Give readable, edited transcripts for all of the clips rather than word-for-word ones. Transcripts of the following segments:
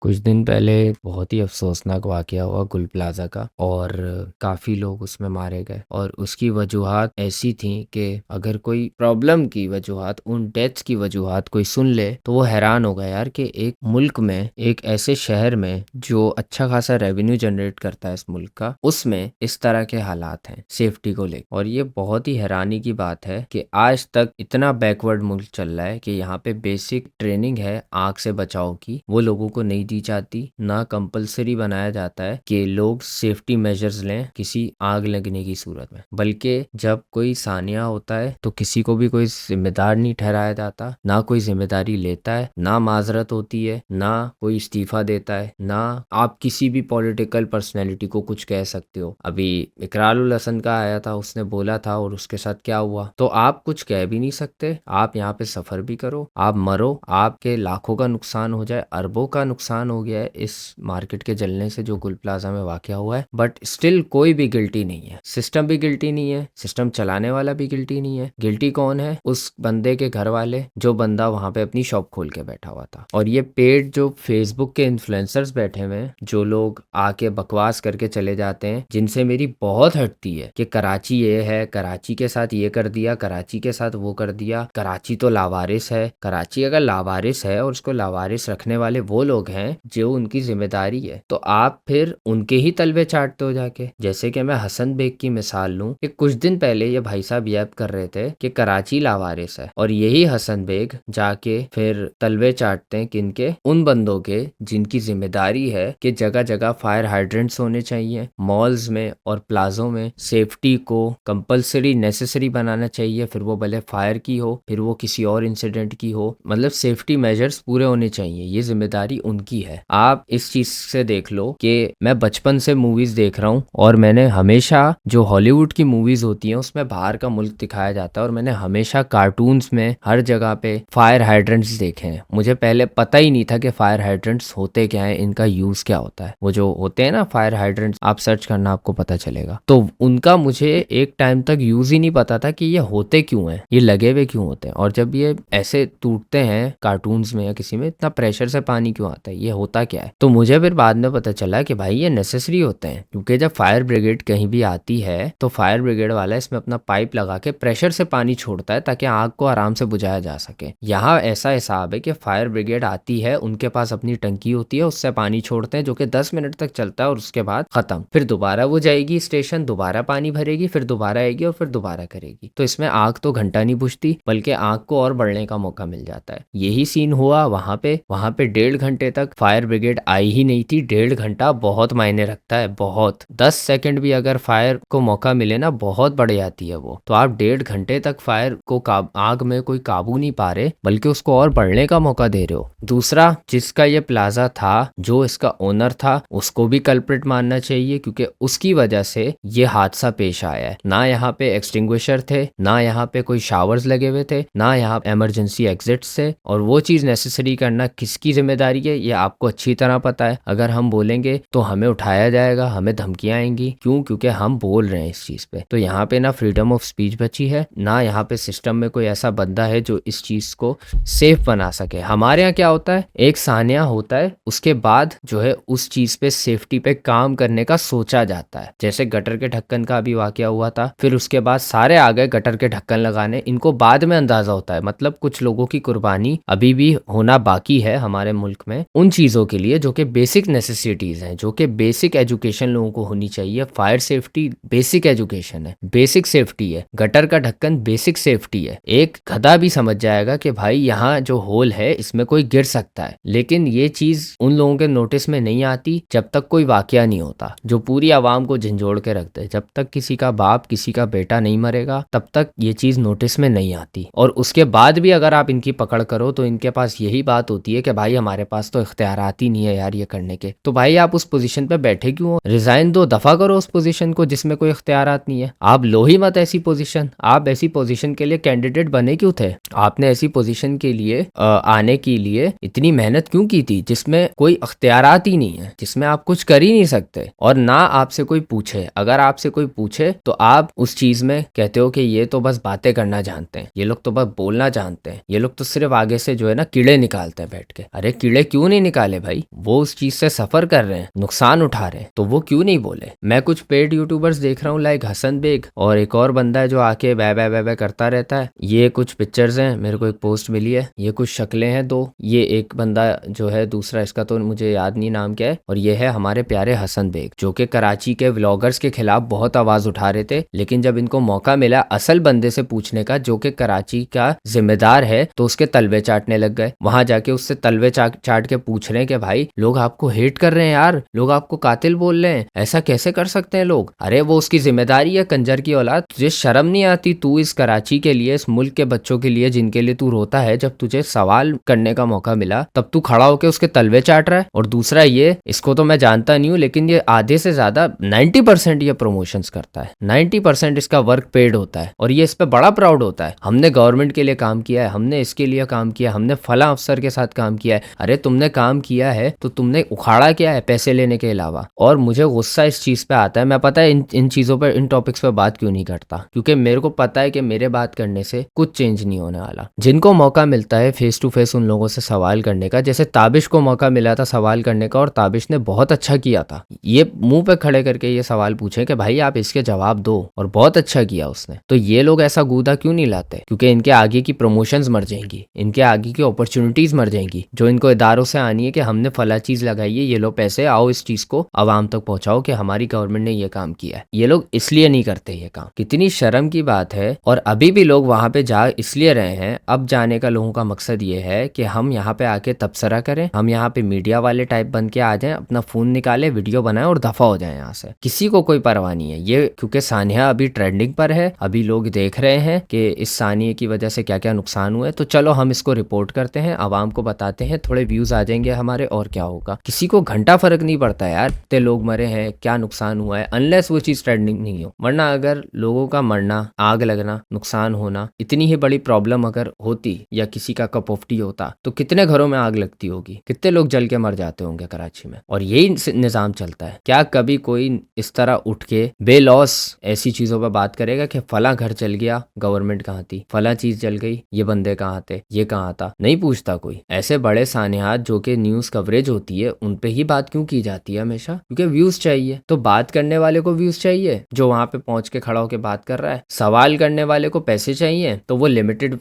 कुछ दिन पहले बहुत ही अफ़सोसनाक वाक़या हुआ गुल प्लाज़ा का और काफ़ी लोग उसमें मारे गए और उसकी वजूहात ऐसी थी कि अगर कोई प्रॉब्लम की वजूहात, उन डेथ्स की वजूहात कोई सुन ले तो वो हैरान होगा यार कि एक मुल्क में, एक ऐसे शहर में जो अच्छा खासा रेवेन्यू जनरेट करता है इस मुल्क का, उसमें इस तरह के हालात हैं सेफ्टी को लेकर। और ये बहुत ही हैरानी की बात है कि आज तक इतना बैकवर्ड मुल्क चल रहा है कि यहाँ पे बेसिक ट्रेनिंग है आग से बचाव की, वो लोगों को नहीं दी जाती। ना कंपलसरी बनाया जाता है कि लोग सेफ्टी मेजर्स लें किसी आग लगने की सूरत में, बल्कि जब कोई सानिया होता है तो किसी को भी कोई जिम्मेदार नहीं ठहराया जाता, ना कोई जिम्मेदारी लेता है, ना माजरत होती है, ना कोई इस्तीफा देता है, ना आप किसी भी पॉलिटिकल पर्सनैलिटी को कुछ कह सकते हो। अभी इकरार उल हसन का आया था, उसने बोला था और उसके साथ क्या हुआ, तो आप कुछ कह भी नहीं सकते। आप यहाँ पे सफर भी करो, आप मरो, आपके लाखों का नुकसान हो जाए, अरबों का नुकसान हो गया है इस मार्केट के जलने से जो गुल प्लाजा में वाकया हुआ है, बट स्टिल कोई भी गिल्टी नहीं है। सिस्टम भी गिल्टी नहीं है, सिस्टम चलाने वाला भी गिल्टी नहीं है। गिल्टी कौन है? उस बंदे के घर वाले, जो बंदा वहां पे अपनी शॉप खोल के बैठा हुआ था। और ये पेड जो फेसबुक के इन्फ्लुएंसर्स बैठे हुए हैं, जो लोग आके बकवास करके चले जाते हैं, जिनसे मेरी बहुत हटती है कि कराची ये है, कराची के साथ ये कर दिया, कराची के साथ वो कर दिया, कराची तो लावारिस है। कराची अगर लावारिस है और उसको लावारिस रखने वाले वो लोग हैं जो उनकी जिम्मेदारी है, तो आप फिर उनके ही तलवे चाटते हो जाके। जैसे कि मैं हसन बेग की मिसाल लूं कि कुछ दिन पहले ये भाई साहब यह कर रहे थे कि कराची लावारिस है, और यही हसन बेग जाके फिर तलवे चाटते हैं किनके? उन बंदों के जिनकी जिम्मेदारी है कि जगह जगह फायर हाइड्रेंट्स होने चाहिए, मॉल्स में और प्लाजों में सेफ्टी को कंपलसरी नेसेसरी बनाना चाहिए, फिर वो भले फायर की हो, फिर वो किसी और इंसिडेंट की हो, मतलब सेफ्टी मेजर्स पूरे होने चाहिए। ये जिम्मेदारी उनकी है। आप इस चीज से देख लो कि मैं बचपन से मूवीज देख रहा हूँ और मैंने हमेशा जो हॉलीवुड की मूवीज होती हैं उसमें बाहर का मुल्क दिखाया जाता है, और मैंने हमेशा कार्टून्स में हर जगह पे फायर हाइड्रेंट्स देखे हैं। मुझे पहले पता ही नहीं था कि फायर हाइड्रेंट्स होते क्या है, इनका यूज क्या होता है। वो जो होते हैं ना फायर हाइड्रेंट्स, आप सर्च करना आपको पता चलेगा। तो उनका मुझे एक टाइम तक यूज ही नहीं पता था कि ये होते क्यों हैं, ये लगे हुए क्यों होते हैं, और जब ये ऐसे टूटते हैं कार्टून्स में या किसी में, इतना प्रेशर से पानी क्यों आता है, ये होता क्या है। तो मुझे फिर बाद में पता चला कि भाई ये नेसेसरी होते हैं, क्योंकि जब फायर ब्रिगेड कहीं भी आती है तो फायर ब्रिगेड वाला इसमें अपना पाइप लगा के प्रेशर से पानी छोड़ता है ताकि आग को आराम से बुझाया जा सके। यहाँ ऐसा हिसाब है कि फायर ब्रिगेड आती है, उनके पास अपनी टंकी होती है, उससे पानी छोड़ते हैं जो कि 10 मिनट तक चलता है और उसके बाद खत्म। फिर दोबारा वो जाएगी स्टेशन, दोबारा पानी भरेगी, फिर दोबारा आएगी और फिर दोबारा करेगी। तो इसमें आग तो घंटा नहीं बुझती, बल्कि आग को और बढ़ने का मौका मिल जाता है। यही सीन हुआ वहां पे। 1.5 घंटे तक फायर ब्रिगेड आई ही नहीं थी। 1.5 घंटा बहुत मायने रखता है, बहुत। 10 सेकंड भी अगर फायर को मौका मिले ना, बहुत बढ़ जाती है वो। तो आप 1.5 घंटे तक फायर को आग में कोई काबू नहीं पा रहे, बल्कि उसको और बढ़ने का मौका दे रहे हो। दूसरा, जिसका ये प्लाजा था, जो इसका ओनर था, उसको भी कल्प्रिट मानना चाहिए, क्योंकि उसकी वजह से ये हादसा पेश आया है। ना यहाँ पे एक्सटिंग्विशर थे, ना यहाँ पे कोई शावर्स लगे हुए थे, ना यहाँ इमरजेंसी एग्जिट्स थे, और वो चीज नेसेसरी करना किसकी जिम्मेदारी है ये आपको अच्छी तरह पता है। अगर हम बोलेंगे तो हमें उठाया जाएगा, हमें धमकियां आएंगी। क्यों? क्योंकि हम बोल रहे हैं इस चीज पे। तो यहाँ पे ना फ्रीडम ऑफ स्पीच बची है, ना यहाँ पे सिस्टम में कोई ऐसा बंदा है जो इस चीज को सेफ बना सके। हमारे यहाँ क्या होता है, एक सानिया होता है, उसके बाद जो है उस चीज पे सेफ्टी पे काम करने का सोचा जाता है। जैसे गटर के ढक्कन का अभी वाकया हुआ था, फिर उसके बाद सारे आ गए गटर के ढक्कन लगाने। इनको बाद में अंदाजा होता है, मतलब कुछ लोगों की कुर्बानी अभी भी होना बाकी है हमारे मुल्क में उन चीजों के लिए जो कि बेसिक नेसेसिटीज हैं, जो कि बेसिक एजुकेशन लोगों को होनी चाहिए। फायर सेफ्टी बेसिक एजुकेशन है, बेसिक सेफ्टी है। गटर का ढक्कन बेसिक सेफ्टी है। एक गधा भी समझ जाएगा कि भाई यहाँ जो होल है इसमें कोई गिर सकता है। लेकिन ये चीज उन लोगों के नोटिस में नहीं आती जब तक कोई वाकया नहीं होता, जो पूरी आवाम को झंझोड़ के रखते हैं। जब तक किसी का बाप, किसी का बेटा नहीं मरेगा, तब तक ये चीज नोटिस में नहीं आती। और उसके बाद भी अगर आप इनकी पकड़ करो तो इनके पास यही बात होती है कि भाई हमारे पास तो इख्तियारात ही नहीं है यार ये करने के। तो भाई आप उस पोजीशन पे बैठे क्यों हो? रिजाइन दो, दफा करो उस पोजीशन को जिसमें कोई इख्तियारात नहीं है। आप लो ही मत ऐसी पोजीशन। आप ऐसी पोजीशन के लिए कैंडिडेट बने क्यों थे? आपने ऐसी पोजीशन के लिए आने के लिए इतनी मेहनत क्यों की थी जिसमें कोई इख्तियारात ही नहीं है, जिसमें आप कुछ कर ही नहीं सकते और ना आपसे कोई पूछे। अगर आपसे कोई पूछे तो आप उस चीज में कहते हो कि ये तो बस बातें करना जानते हैं, ये लोग तो बस बोलना जानते हैं, ये लोग तो सिर्फ आगे से जो है ना कीड़े निकालते हैं बैठ के। अरे कीड़े क्यों नहीं निकाले भाई, वो उस चीज से सफर कर रहे हैं, नुकसान उठा रहे हैं, तो वो क्यों नहीं बोले। मैं कुछ पेड यूट्यूबर्स देख रहा हूँ लाइक हसन बेग और एक और बंदा है जो आके बै बै बै बै करता रहता है। ये कुछ पिक्चर्स हैं, मेरे को एक पोस्ट मिली है, ये कुछ शक्लें हैं दो, ये एक बंदा जो है दूसरा, इसका तो मुझे याद नहीं नाम क्या है, और ये है हमारे प्यारे हसन बेग जो कि कराची के व्लॉगर्स के खिलाफ बहुत आवाज उठा रहे थे। लेकिन जब इनको मौका मिला असल बंदे से पूछने का जो कि कराची का जिम्मेदार है, तो उसके तलवे चाटने लग गए। वहां जाके उससे तलवे चाट के पूछ रहे हैं कि भाई लोग आपको हेट कर रहे हैं यार, लोग आपको कातिल बोल रहे हैं, ऐसा कैसे कर सकते हैं लोग। अरे वो उसकी जिम्मेदारी है, कंजर की औलाद, तुझे शर्म नहीं आती? तू इस कराची के लिए, इस मुल्क के बच्चों के लिए जिनके लिए तू रोता है, जब तुझे सवाल करने का मौका मिला तब तू खड़ा होकर उसके तलवे चाट रहा है। और दूसरा ये, इसको तो मैं जानता नहीं हूँ लेकिन ये आधे से ज्यादा 90% ये प्रमोशंस करता है, 90% इसका वर्क पेड होता है और ये इस पे बड़ा प्राउड होता है। हमने गवर्नमेंट के लिए काम किया है, हमने इसके लिए काम किया, हमने फला अफसर के साथ काम किया है। अरे तुमने काम किया है तो तुमने उखाड़ा क्या है पैसे लेने के अलावा। और मुझे गुस्सा इस चीज पे आता है, मैं पता है इन चीजों पर, इन टॉपिक्स पे बात क्यों नहीं करता, क्योंकि मेरे को पता है कि मेरे बात करने से कुछ चेंज नहीं होने वाला। जिनको मौका मिलता है फेस टू फेस उन लोगों से सवाल करने का, जैसे ताबिश को मौका मिला था सवाल करने का और ताबिश ने बहुत अच्छा किया था, ये मुंह पे खड़े करके ये सवाल पूछे कि भाई आप इसके जवाब दो, और बहुत अच्छा किया उसने। तो ये लोग ऐसा गूदा क्यों नहीं लाते? क्योंकि इनके आगे की प्रमोशंस मर जाएंगी, इनके आगे की अपॉर्चुनिटीज मर जाएंगी जो इनको इदारों से आनी है कि हमने फला चीज लगाई है, ये लो पैसे, आओ इस चीज को आवाम तक पहुंचाओ कि हमारी गवर्नमेंट ने ये काम किया है। ये लोग इसलिए नहीं करते ये काम, कितनी शर्म की बात है। और अभी भी लोग वहां पे जा इसलिए रहे हैं, अब जाने का लोगों का मकसद ये है कि हम यहाँ पे आके तबसरा करें, हम यहाँ पे मीडिया वाले टाइप बन के आ जाएं, अपना फोन निकाले, वीडियो बनाए और दफा हो जाए यहाँ से। किसी को कोई परवाह नहीं है ये, क्योंकि सानिया अभी ट्रेंडिंग पर है, अभी लोग देख रहे हैं कि इस सानिया की वजह से क्या क्या नुकसान हुए, तो चलो हम इसको रिपोर्ट करते हैं, आवाम को बताते हैं, थोड़े व्यूज आ जाएंगे हमारे, और क्या होगा। किसी को घंटा फर्क नहीं पड़ता यार, इतने लोग मरे हैं, क्या नुकसान हुआ है, अनलेस वो चीज ट्रेंडिंग नहीं हो। वरना अगर लोगों का मरना, आग लगना, नुकसान होना इतनी ही बड़ी प्रॉब्लम अगर होती, या किसी का कप ऑफ टी होता, तो कितने घरों में आग लगती होगी, कितने लोग जल के मर जाते होंगे कराची में। और यही निजाम चलता है। क्या कभी कोई इस तरह उठ के बेलॉस ऐसी चीजों पर बात करेगा कि फला घर चल गया, गवर्नमेंट कहाँ थी, फला चीज जल गई, ये बंदे कहाँ थे, ये कहाँ था? नहीं पूछता कोई। ऐसे बड़े सानियात जो कि न्यूज कवरेज होती है उन पे ही बात क्यों की जाती है हमेशा? क्योंकि व्यूज चाहिए। तो बात करने वाले को व्यूज चाहिए जो वहां पे पहुंच के खड़ा होकर बात कर रहा है, सवाल करने वाले को पैसे चाहिए तो वो लिमिटेड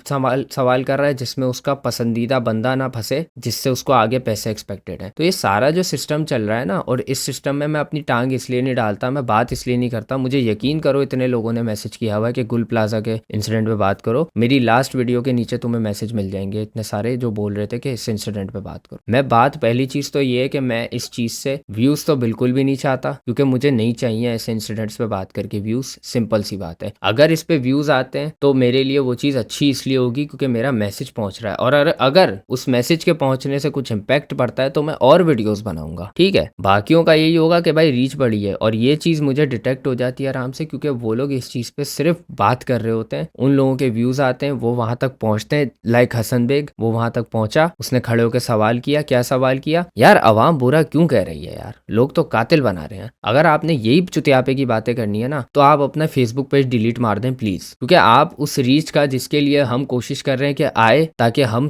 सवाल कर रहा है जिसमें उसका पसंदीदा बंदा ना फंसे, जिससे उसको आगे पैसे एक्सपेक्टेड है। तो ये सारा जो सिस्टम चल रहा है ना, और इस सिस्टम में मैं अपनी टांग इसलिए नहीं डालता, मैं बात इसलिए नहीं करता, मुझे यकीन करो इतने लोगों ने मैसेज किया हुआ है कि गुल प्लाजा के इंसिडेंट पे बात करो। मेरी लास्ट वीडियो के नीचे तुम्हें मैसेज मिल जाएंगे इतने सारे जो बोल रहे थे कि इस इंसिडेंट पे बात करो। मैं बात, पहली चीज तो ये है कि मैं इस चीज से व्यूज तो बिल्कुल भी नहीं चाहता, क्योंकि मुझे नहीं चाहिए ऐसे इंसिडेंट्स पे बात करके व्यूज। सिंपल सी बात है, अगर इस पे व्यूज आते हैं तो मेरे लिए वो चीज अच्छी इसलिए होगी क्योंकि मेरा मैसेज पहुंच रहा है, और अगर उस मैसेज के पहुंचने से कुछ इम्पैक्ट पड़ता है तो मैं और वीडियोस बनाऊंगा, ठीक है। बाकियों का यही होगा कि भाई रीच बढ़ी है, और ये चीज मुझे डिटेक्ट हो जाती है आराम से, क्योंकि वो लोग इस चीज पे सिर्फ बात कर रहे होते हैं, उन लोगों के व्यूज आते हैं, वो वहां तक पहुंचते हैं। लाइक हसन बेग, वो वहां तक पहुंचा, उसने खड़े होकर सवाल किया। क्या सवाल किया? यार अवाम बुरा क्यों कह रही है यार, लोग तो कातिल बना रहे हैं। अगर आपने यही चुतियापे की बातें करनी है ना, तो आप अपना फेसबुक पेज डिलीट मार दें प्लीज, क्योंकि आप उस रीच का, जिसके लिए हम कोशिश कर रहे हैं कि आए, ताकि हम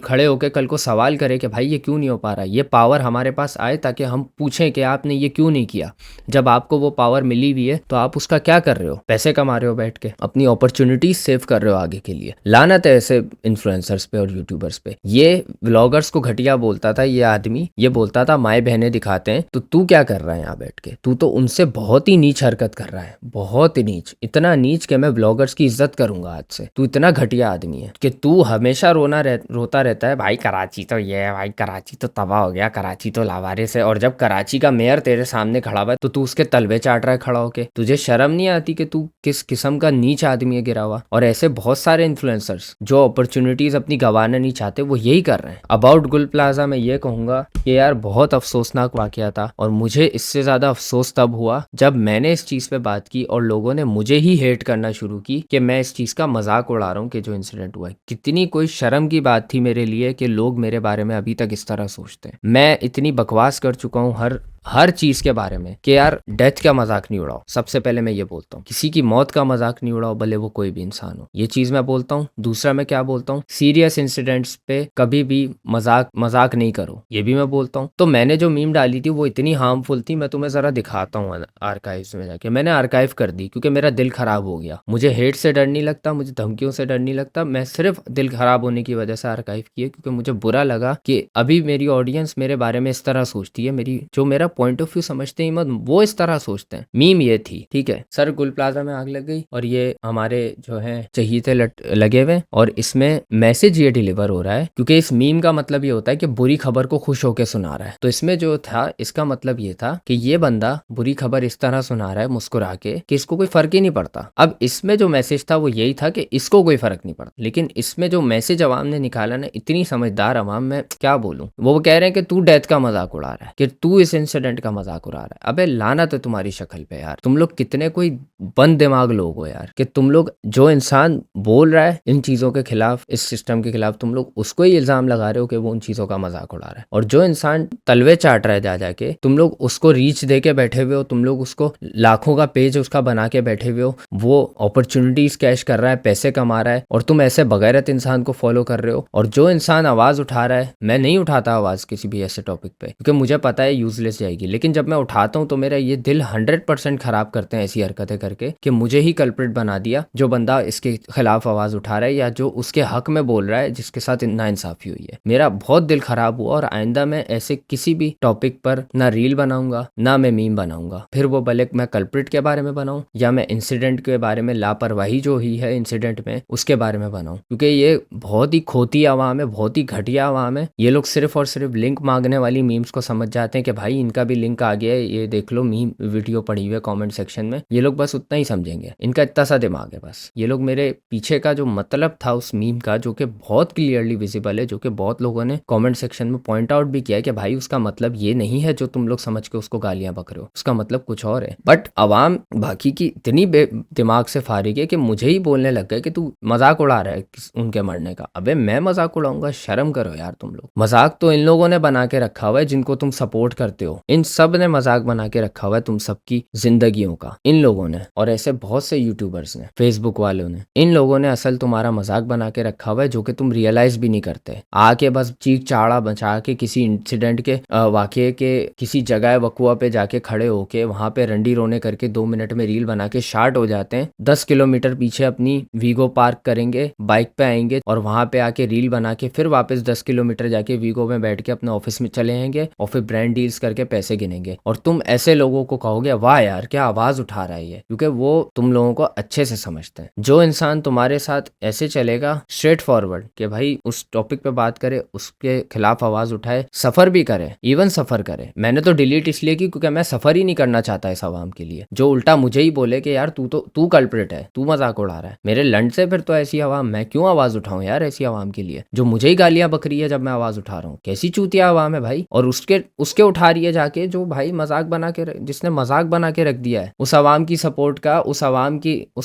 खड़े होकर कल को सवाल करें कि भाई ये क्यों नहीं हो पा रहा, ये पावर हमारे पास आए ताकि हम पूछें कि आपने ये क्यों नहीं किया। जब आपको वो पावर मिली हुई है तो आप उसका क्या कर रहे हो? पैसे कमा रहे हो बैठ के, अपनी अपॉर्चुनिटीज सेव कर रहे हो आगे के लिए। लानत है ऐसे इन्फ्लुएंसर्स पे और यूट्यूबर्स पे। ये व्लॉगर्स को घटिया बोलता था ये आदमी, ये बोलता था माए बहनें दिखाते हैं, तो तू क्या कर रहा है यहाँ बैठ के? तू तो उनसे बहुत ही नीच हरकत कर रहा है, बहुत ही नीच, इतना नीच कि मैं व्लॉगर्स की इज्जत करूंगा आज से। तू इतना घटिया आदमी है कि तू हमेशा रोता रहता है, भाई कराची तो ये है, भाई कराची तो तबाह हो गया, कराची तो लावारिस है। और जब कराची का मेयर तेरे सामने खड़ा हुआ है तो तू उसके तलवे चाट रहा है खड़ा होके। तुझे शर्म नहीं आती कि तू किस किस्म का नीच आदमी है गिरा हुआ? और ऐसे बहुत सारे इन्फ्लुएंसर्स जो अपॉर्चुनिटीज अपनी गंवाना नहीं चाहते, वो यही कर रहे हैं। अबाउट गुल प्लाजा मैं ये कहूंगा कि यार बहुत अफसोसनाक वाकया था, और मुझे इससे ज्यादा अफसोस तब हुआ जब मैंने इस चीज पे बात की और लोगों ने मुझे ही हेट करना शुरू की कि मैं इस चीज का मजाक उड़ा रहा हूँ कि जो इंसिडेंट हुआ है। कितनी कोई शर्म की बात थी मेरे लिए कि लोग मेरे बारे में अभी तक इस तरह सोचते हैं। मैं इतनी बकवास कर चुका हूँ हर हर चीज़ के बारे में कि यार डेथ का मजाक नहीं उड़ाओ। सबसे पहले मैं ये बोलता हूँ, किसी की मौत का मजाक नहीं उड़ाओ, भले वो कोई भी इंसान हो। ये चीज़ मैं बोलता हूँ। दूसरा मैं क्या बोलता हूँ, सीरियस इंसिडेंट्स पे कभी भी मजाक मजाक नहीं करो, ये भी मैं बोलता हूँ। तो मैंने जो मीम डाली थी वो इतनी हार्मफुल थी, मैं तुम्हें ज़रा दिखाता हूँ आर्काइव्स में जाके। मैंने आर्काइव कर दी क्योंकि मेरा दिल खराब हो गया। मुझे हेट से डर नहीं लगता, मुझे धमकियों से डर नहीं लगता। मैं सिर्फ दिल खराब होने की वजह से आर्काइव किए क्योंकि मुझे बुरा लगा कि अभी मेरी ऑडियंस मेरे बारे में इस तरह सोचती है, मेरी जो मेरा पॉइंट ऑफ व्यू समझते ही मत वो इस तरह सोचते हैं। मीम ये थी, ठीक है सर, गुल प्लाजा में आग लग गई और ये हमारे जो है चहीते लगे हुए और इसमें मैसेज ये डिलीवर हो रहा है क्योंकि इस मीम का मतलब ये होता है कि बुरी खबर को खुश होकर सुना रहा है। तो इसमें जो था इसका मतलब ये था कि ये बंदा बुरी खबर इस तरह सुना रहा है मुस्कुरा के कि इसको कोई फर्क ही नहीं पड़ता। अब इसमें जो मैसेज था वो यही था कि इसको कोई फर्क नहीं पड़ता, लेकिन इसमें जो मैसेज अवाम ने निकाला ना, इतनी समझदार अवाम, मैं क्या बोलूं। वो कह रहे हैं कि तू डेथ का मजाक उड़ा रहा है, कि तू इस इंसिडेंट का मजाक उड़ा रहा है। अबे लानत है तुम्हारी शक्ल पे यार, तुम लोग कितने कोई बंद दिमाग लोग हो यार, कि तुम लोग जो इंसान बोल रहा है इन चीजों के खिलाफ, इस सिस्टम के खिलाफ, तुम लोग उसको ही इल्जाम लगा रहे हो कि वो उन चीजों का मजाक उड़ा रहा है। और जो इंसान तलवे चाट रहा है जा जाके, तुम लोग उसको रीच दे के बैठे हुए हो, तुम लोग उसको लाखों का पेज उसका बना के बैठे हुए हो, वो अपॉर्चुनिटीज कैश कर रहा है, पैसे कमा रहा है, और तुम ऐसे बगैरत इंसान को फॉलो कर रहे हो। और जो इंसान आवाज उठा रहा है, मैं नहीं उठाता आवाज किसी भी ऐसे टॉपिक पे क्योंकि मुझे पता है यूजलेस जाएगी, लेकिन जब मैं उठाता हूँ तो मेरा ये दिल 100% खराब करते हैं ऐसी हरकतें करके कि मुझे ही कल्प्रिट बना दिया जो बंदा इसके खिलाफ आवाज उठा रहा है या जो उसके हक में बोल रहा है जिसके साथ नाइंसाफी हुई है। मेरा बहुत दिल खराब हुआ और आइंदा मैं ऐसे किसी भी टॉपिक पर ना रील बनाऊंगा ना मैं मीम बनाऊंगा, फिर वो भले मैं कल्प्रिट के बारे में बनाऊं या मैं इंसिडेंट के बारे में, लापरवाही जो हुई है इंसिडेंट में उसके बारे में बनाऊं, क्योंकि ये बहुत ही खोती आवाम है, बहुत ही घटिया आवाम है। ये लोग सिर्फ और सिर्फ लिंक मांगने वाली मीम्स को समझ जाते हैं कि भाई इनका भी लिंक आ गया है, ये देख लो मीम वीडियो पड़ी हुई है कमेंट सेक्शन में। ये लोग बस उतना ही समझेंगे, इनका इतना सा दिमाग है बस। ये लोग मेरे पीछे का जो मतलब था उस मीम का, जो कि बहुत क्लियरली विजिबल है, जो कि बहुत लोगों ने कमेंट सेक्शन में पॉइंट आउट भी किया है कि भाई उसका मतलब ये नहीं है जो तुम लोग समझ के उसको गालियां बक रहे हो, उसका मतलब कुछ और है। बट अवाम बाकी की इतनी दिमाग से फारिग है कि मुझे ही बोलने लग गए कि तू मजाक उड़ा रहा है उनके मरने का। अबे मैं मजाक उड़ाऊंगा? शर्म करो यार तुम लोग। मजाक तो इन लोगों ने बना के रखा हुआ है जिनको तुम सपोर्ट करते हो, इन सब ने मजाक बना के रखा हुआ है तुम सबकी जिंदगियों का, इन लोगों ने। और ऐसे बहुत से यूट्यूबर्स ने, फेसबुक वालों ने, इन लोगों ने असल तुम्हारा मजाक बना के रखा हुआ है जो कि तुम रियलाइज भी नहीं करते। आके बस चीख चाड़ा बचा के किसी इंसिडेंट के वाकये के किसी जगह वकुआ पे जाके खड़े होके वहां पे रंडी रोने करके 2 मिनट में रील बना के शार्ट हो जाते हैं। 10 किलोमीटर पीछे अपनी वीगो पार्क करेंगे, बाइक पे आएंगे और वहां पे आके रील बना के फिर वापस 10 किलोमीटर जाके वीगो में बैठ के अपने ऑफिस में चले आएंगे और फिर ब्रांड डील्स करके पैसे गिनेंगे। और तुम ऐसे लोगों को कहोगे वाह यार क्या आवाज उठा रहा है ये, क्योंकि वो तुम लोगों को अच्छे से समझते हैं। जो इंसान तुम्हारे साथ ऐसे चलेगा स्ट्रेट फॉरवर्ड कि भाई उस टॉपिक पे बात करे, उसके खिलाफ आवाज उठाए, सफर भी करे, इवन सफर करे। मैंने तो डिलीट इसलिए की क्योंकि मैं सफर ही नहीं करना चाहता इस आवाम के लिए, जो उल्टा मुझे ही बोले कि यार तू कल्प्रिट है, तू मजाक उड़ा रहा है मेरे लंड से। फिर तो ऐसी आवाम मैं क्यों आवाज उठाऊं यार, ऐसी आवाम के लिए जो मुझे ही गालियां बक रही है जब मैं आवाज उठा रहा हूँ। कैसी चूतिया आवाम है भाई। और उसके उठा रही है जाके जो भाई मजाक बना के, जिसने मजाक बना के रख दिया है उस आवाम की सपोर्ट का, उस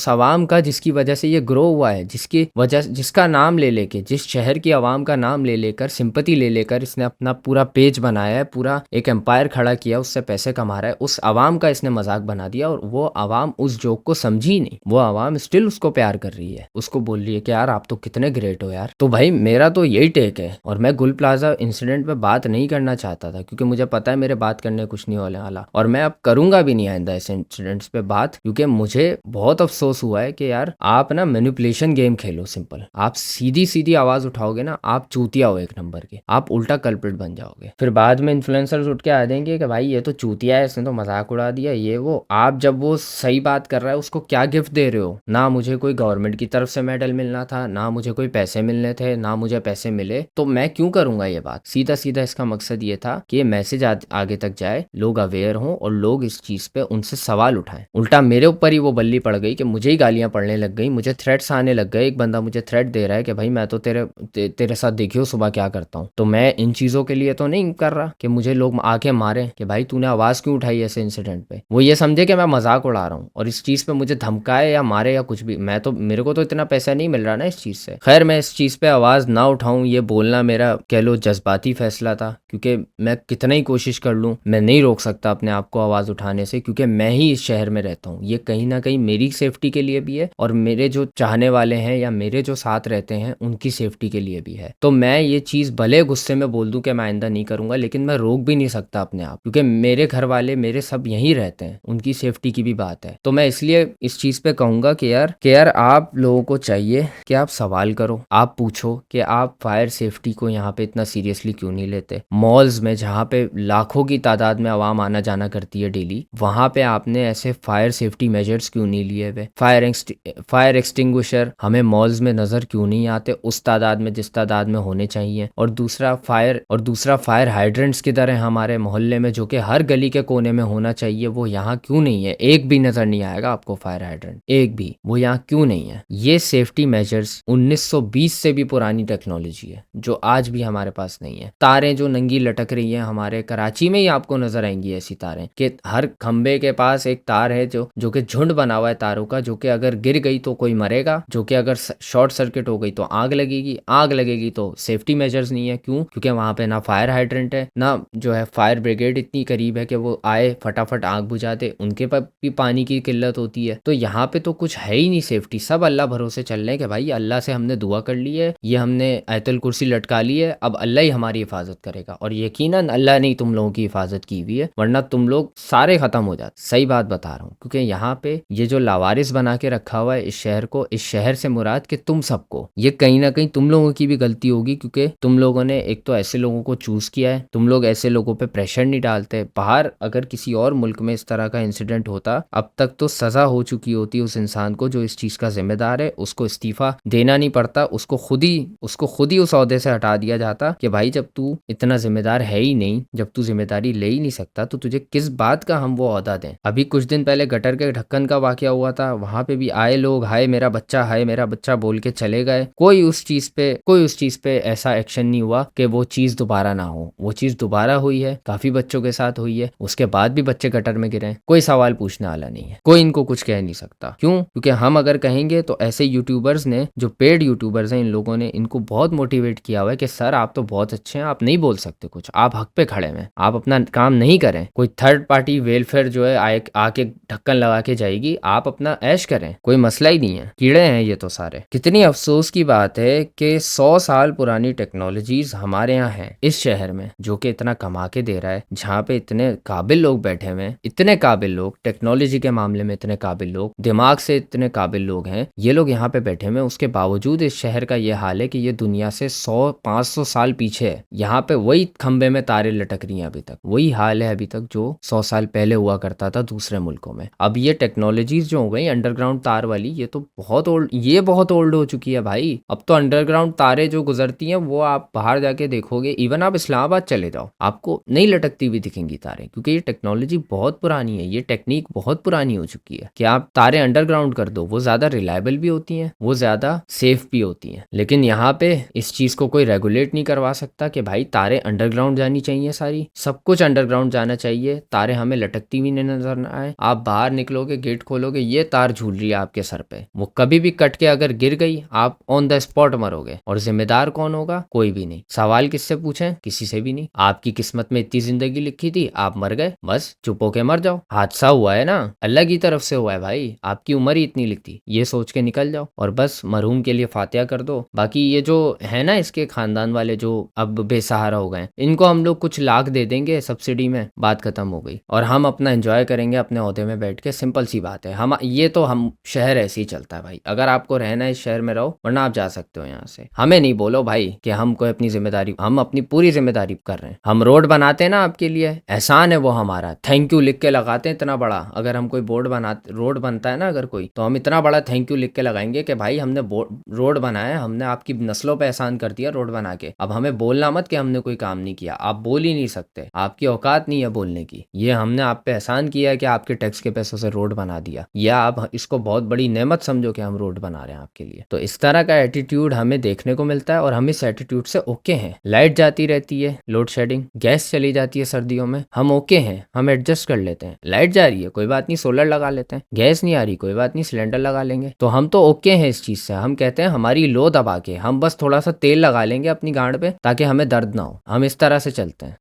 आवाम का जिसकी वजह से ये ग्रो हुआ है, जिसकी वजह, जिसका नाम ले लेके, जिस शहर की आवाम का नाम ले लेकर, सिंपैथी ले लेकर इसने अपना पूरा पेज बनाया है, पूरा एक एम्पायर खड़ा किया, उससे पैसे कमा रहा है, उस आवाम का इसने मजाक बना दिया। और वो आवाम उस जोक को समझी नहीं, वो आवाम स्टिल उसको प्यार कर रही है, उसको बोल रही है कि यार आप तो कितने ग्रेट हो यार। तो भाई मेरा तो यही टेक है। और मैं गुल प्लाजा इंसिडेंट पे बात नहीं करना चाहता था क्योंकि मुझे पता है मेरे बात करने कुछ नहीं होने वाला, और मैं अब करूंगा भी नहीं आइंदा ऐसे इंसिडेंट्स पे बात, क्योंकि मुझे बहुत अफसोस हुआ है कि यार आप ना मैनिपुलेशन गेम खेलो सिंपल। आप सीधी सीधी आवाज उठाओगे ना, आप चूतिया हो एक नंबर के, आप उल्टा कल्प्रिट बन जाओगे। फिर बाद में इन्फ्लुएंसर्स उठ के आ जाएंगे कि भाई ये तो चूतिया है, इसने तो मजाक उड़ा दिया, ये वो। आप जब वो सही बात कर रहा है उसको क्या गिफ्ट दे रहे हो? ना मुझे कोई गवर्नमेंट की तरफ से मेडल मिलना था, ना मुझे कोई पैसे मिलने थे, ना मुझे पैसे मिले, तो मैं क्यों करूंगा ये बात। सीधा सीधा इसका मकसद ये था कि ये मैसेज आगे तक जाए, लोग अवेयर हों और लोग इस चीज पे उनसे सवाल उठाएं। उल्टा मेरे ऊपर ही वो बल्ली पड़ गई कि मुझे ही गालियां पड़ने लग गई, मुझे थ्रेट्स आने लग गए। एक बंदा मुझे थ्रेट दे रहा है कि भाई मैं तो तेरे साथ देखियो सुबह क्या करता हूँ। तो मैं इन चीजों के लिए तो नहीं कर रहा कि मुझे लोग आके मारे कि भाई तूने आवाज क्यों उठाई ऐसे इंसिडेंट पे। वो ये समझे कि मैं मजाक उड़ा रहा हूँ और इस चीज पे मुझे धमकाए या मारे या कुछ भी, मैं तो, मेरे को तो इतना पैसा नहीं मिल रहा ना इस चीज से। खैर मैं इस चीज पे आवाज ना उठाऊं, ये बोलना मेरा कह लो जज्बाती फैसला था, क्योंकि मैं कितना ही कोशिश कर बोलूँ, मैं नहीं रोक सकता अपने आप को आवाज़ उठाने से, क्योंकि मैं ही इस शहर में रहता हूँ। ये कहीं न कहीं मेरी सेफ्टी के लिए भी है और मेरे जो चाहने वाले हैं या मेरे जो साथ रहते हैं उनकी सेफ्टी के लिए भी है। तो मैं ये चीज़ भले गुस्से में बोल दूँ कि मैं आइंदा नहीं करूँगा, लेकिन मैं रोक भी नहीं सकता अपने आप, क्योंकि मेरे घर वाले मेरे सब यहीं रहते हैं, उनकी सेफ्टी की भी बात है। तो मैं इसलिए इस चीज़ पे कहूँगा कि यार आप लोगों को चाहिए कि आप सवाल करो, आप पूछो कि आप फायर सेफ्टी को यहाँ पे इतना सीरियसली क्यों नहीं लेते। मॉल्स में जहाँ पे लाखों की तादाद में आवाम आना जाना करती है डेली, वहाँ पे आपने ऐसे फायर सेफ्टी मेजर्स क्यों नहीं लिए हुए। फायर एक्सटिंग्विशर हमें मॉल्स में नज़र क्यों नहीं आते उस तादाद में जिस तादाद में होने चाहिए। और दूसरा फायर हाइड्रेंट्स की तरह हमारे मोहल्ले में जो कि हर गली के कोने में होना चाहिए, वो यहाँ क्यों नहीं है। एक भी नज़र नहीं आएगा आपको फायर हाइड्रेंट, एक भी, वो यहाँ क्यों नहीं है। ये सेफ्टी मेजर्स 1920 से भी पुरानी टेक्नोलॉजी है जो आज भी हमारे पास नहीं है। तारें जो नंगी लटक रही हैं हमारे कराची में ही आपको नजर आएंगी ऐसी तारें कि हर खंबे के पास एक तार है जो कि झुंड बना हुआ है तारों का, जो कि अगर गिर गई तो कोई मरेगा, जो कि अगर शॉर्ट सर्किट हो गई तो आग लगेगी तो सेफ्टी मेजर्स नहीं है। क्यों? क्योंकि वहां पे ना फायर हाइड्रेंट है, ना जो है फायर ब्रिगेड इतनी करीब है कि वो आए फटाफट आग बुझा दे, उनके पास भी पानी की किल्लत होती है। तो यहाँ पे तो कुछ है ही नहीं सेफ्टी, सब अल्लाह भरोसे चल रहे हैं कि भाई अल्लाह से हमने दुआ कर ली है, ये हमने आयतुल कुर्सी लटका ली है, अब अल्लाह ही हमारी हिफाजत करेगा। और यकीनन अल्लाह ने तुम लोगों की हिफाजत की हुई है, वरना तुम लोग सारे खत्म हो जाते। सही बात बता रहा हूँ, क्योंकि यहाँ पे ये जो लावारिस बना के रखा हुआ है इस शहर को, इस शहर से मुराद कि तुम सबको, ये कहीं ना कहीं तुम लोगों की भी गलती होगी, क्योंकि तुम लोगों ने एक तो ऐसे लोगों को चूज किया है, तुम लोग ऐसे लोगों पे प्रेशर नहीं डालते। बाहर अगर किसी और मुल्क में इस तरह का इंसिडेंट होता, अब तक तो सजा हो चुकी होती उस इंसान को जो इस चीज का जिम्मेदार है, उसको इस्तीफा देना नहीं पड़ता, उसको खुद ही उस ओहदे से हटा दिया जाता कि भाई जब तू इतना जिम्मेदार है ही नहीं, जब तू जिम्मेदारी ले ही नहीं सकता, तो तुझे किस बात का हम वो ओहदा दें। अभी कुछ दिन पहले गटर के ढक्कन का वाकया हुआ था, वहां पे भी आए लोग हाय मेरा बच्चा बोल के चले गए, कोई उस चीज पे ऐसा एक्शन नहीं हुआ कि वो चीज दोबारा ना हो। वो चीज दोबारा हुई है, काफी बच्चों के साथ हुई है, उसके बाद भी बच्चे गटर में गिरे, कोई सवाल पूछने वाला नहीं है, कोई इनको कुछ कह नहीं सकता। क्यों? क्योंकि हम अगर कहेंगे तो ऐसे यूट्यूबर्स ने, जो पेड यूट्यूबर्स हैं, इन लोगों ने इनको बहुत मोटिवेट किया हुआ है कि सर आप तो बहुत अच्छे हैं, आप नहीं बोल सकते कुछ, आप हक पे खड़े हैं, आप अपना काम नहीं करें, कोई थर्ड पार्टी वेलफेयर जो है आके ढक्कन लगा के जाएगी, आप अपना ऐश करें, कोई मसला ही नहीं है। कीड़े हैं ये तो सारे। कितनी अफसोस की बात है कि 100 साल पुरानी टेक्नोलॉजीज हमारे यहाँ है इस शहर में, जो कि इतना कमा के दे रहा है, जहाँ पे इतने काबिल लोग बैठे हुए हैं, इतने काबिल लोग, टेक्नोलॉजी के मामले में इतने काबिल लोग, दिमाग से इतने काबिल लोग हैं, ये लोग यहाँ पे बैठे हुए हैं। उसके बावजूद इस शहर का ये हाल है कि ये दुनिया से 100-500 साल पीछे है। यहाँ पे वही खंबे में तारे लटक रही हैं, अभी तक वही हाल है अभी तक जो 100 साल पहले हुआ करता था दूसरे मुल्कों में। अब ये टेक्नोलॉजीज जो हो गई अंडरग्राउंड तार वाली, ये तो बहुत ओल्ड हो चुकी है भाई। अब तो अंडरग्राउंड तारे जो गुजरती हैं वो आप बाहर जाके देखोगे, इवन आप इस्लामाबाद चले जाओ, आपको नहीं लटकती हुई दिखेंगी तारे, क्योंकि ये टेक्नोलॉजी बहुत पुरानी है, ये टेक्निक बहुत पुरानी हो चुकी है कि आप तारे अंडरग्राउंड कर दो, वो ज्यादा रिलायबल भी होती हैं, वो ज्यादा सेफ भी होती हैं। लेकिन यहाँ पे इस चीज को कोई रेगुलेट नहीं करवा सकता कि भाई तारे अंडरग्राउंड जानी चाहिए, सारी सब कुछ अंडरग्राउंड जाना चाहिए, तारे हमें लटकती हुई नहीं नजर न आए। आप बाहर निकलोगे, गेट खोलोगे, ये तार झूल रही है आपके सर पे, वो कभी भी कट के अगर गिर गई आप ऑन द स्पॉट मरोगे। और जिम्मेदार कौन होगा? कोई भी नहीं। सवाल किससे पूछें? किसी से भी नहीं। आपकी किस्मत में इतनी जिंदगी लिखी थी, आप मर गए, बस चुप होके मर जाओ। हादसा हुआ है ना, अल्लाह की तरफ से हुआ है भाई, आपकी उम्र ही इतनी लिखी, ये सोच के निकल जाओ और बस मरहूम के लिए फातिहा कर दो। बाकी ये जो है ना इसके खानदान वाले जो अब बेसहारा हो गए, इनको हम लोग कुछ लाख दे देंगे सब्सिडी में, बात खत्म हो गई, और हम अपना एंजॉय करेंगे अपने ओहदे में बैठ के। सिंपल सी बात है। हम शहर ऐसे ही चलता है भाई। अगर आपको रहना है इस शहर में रहो, वरना आप जा सकते हो यहाँ से। हमें नहीं बोलो भाई कि हम कोई अपनी जिम्मेदारी, हम अपनी पूरी जिम्मेदारी कर रहे हैं। हम रोड बनाते हैं ना आपके लिए, एहसान है वो हमारा, थैंक यू लिख के लगाते हैं इतना बड़ा। अगर हम कोई रोड बनता है ना अगर कोई, तो हम इतना बड़ा थैंक यू लिख के लगाएंगे कि भाई हमने रोड बनाया, हमने आपकी नस्लों पे एहसान कर दिया रोड बना के। अब हमें बोलना मत कि हमने कोई काम नहीं किया, आप बोल ही नहीं सकते, आपकी औकात नहीं है बोलने की। ये हमने आप पे एहसान किया है कि आपके टैक्स के पैसों से रोड बना दिया, या आप इसको बहुत बड़ी नेमत समझो कि हम रोड बना रहे हैं आपके लिए। तो इस तरह का एटीट्यूड हमें देखने को मिलता है और हम इस एटीट्यूड से ओके हैं। लाइट जाती रहती है, लोड शेडिंग, गैस चली जाती है सर्दियों में, हम ओके हैं, हम एडजस्ट कर लेते हैं। लाइट जा रही है कोई बात नहीं, सोलर लगा लेते हैं। गैस नहीं आ रही कोई बात नहीं, सिलेंडर लगा लेंगे। तो हम तो ओके हैं इस चीज से। हम कहते हैं हमारी लो दबा के, हम बस थोड़ा सा तेल लगा लेंगे अपनी गांड पे ताकि हमें दर्द ना हो। हम इस तरह से चलते हैं।